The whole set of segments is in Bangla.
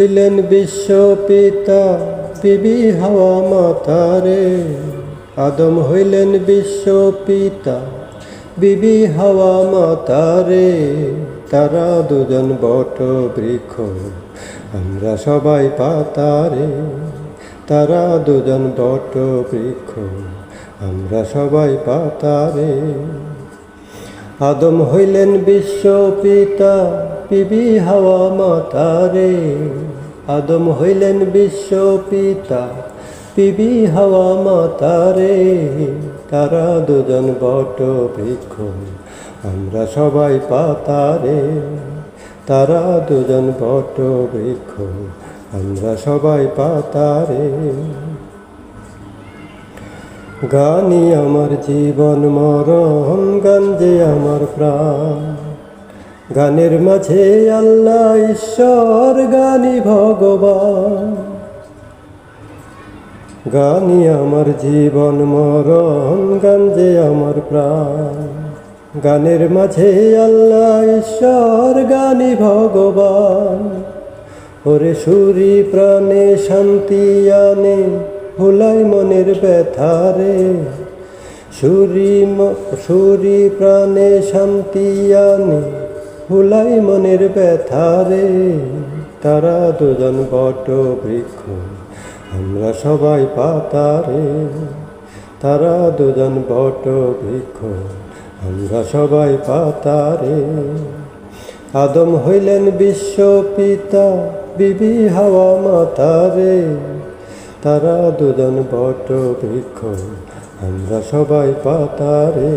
হইলেন বিশ্বপিতা বিবি হাওয়া মাতারে। আদম হইলেন বিশ্বপিতা বিবি হাওয়া মাতারে। তারা দুজন বট বৃক্ষ, আমরা সবাই পাতারে। তারা দুজন বট বৃক্ষ, আমরা সবাই পাতারে। আদম হইলেন বিশ্বপিতা বিবি হাওয়া মাতারে। আদম হইলেন বিশ্বপিতা বিবি হাওয়া মাতারে। তারা দুজন বট বৃক্ষ, আমরা সবাই পাতারে। তারা দুজন বট বৃক্ষ, আমরা সবাই পাতারে। গানই আমার জীবন মরণ, গান যে আমার প্রাণ। গানের মাঝে আল্লাহ ঈশ্বর, গানই ভগবান। গানই আমার জীবন মরণ, গান যে আমার প্রাণ। গানের মাঝে আল্লাহ ঈশ্বর, গানই ভগবান। ওরে সুরি প্রাণে শান্তি আনে, ভুলাই মনের ব্যথারে। সুরি প্রাণে শান্তি আনে, ভুলাই মনের ব্যথারে। তারা দুজন বট বৃক্ষ, আমরা সবাই পাতারে। তারা দুজন বট বৃক্ষ, আমরা সবাই পাতারে। আদম হইলেন বিশ্বপিতা বিবি হাওয়া মাতারে। তারা দুজন বট বৃক্ষ, আমরা সবাই পাতারে।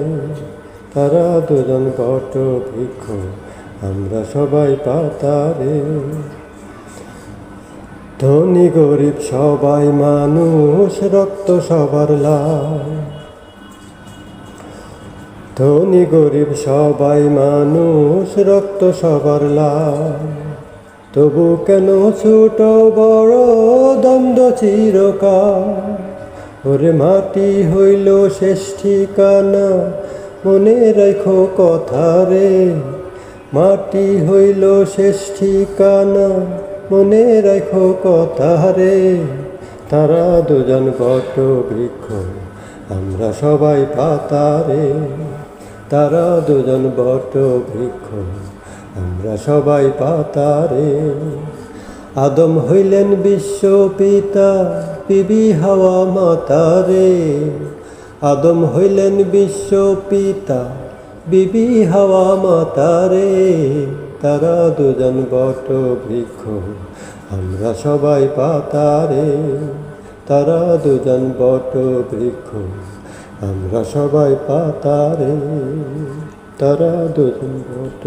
তারা দুজন বট বৃক্ষ, আমরা সবাই পাতারে। ধনী গরিব সবাই মানুষ, রক্ত সবার লাল। ধনী গরিব সবাই মানুষ, রক্ত সবার লাল। তবু কেন ছোট বড় দ্বন্দ্ব চিরকাল। ওরে মাটি হইল শেষ ঠিকানা, মনে রেখো কথা রে। মাটি হইল শেষ ঠিকানা, মনে রেখো কথা রে। তারা দুজন বট বৃক্ষ, আমরা সবাই পাতারে। তারা দুজন বট বৃক্ষ, আমরা সবাই পাতারে। আদম হইলেন বিশ্বপিতা বিবি হাওয়া মাতারে। আদম হইলেন বিশ্বপিতা বিবি হাওয়া মাতারে। তারা দুজন বট বৃক্ষ, আমরা সবাই পাতারে। তারা দুজন বট বৃক্ষ, আমরা সবাই পাতারে। তারা দুজন বট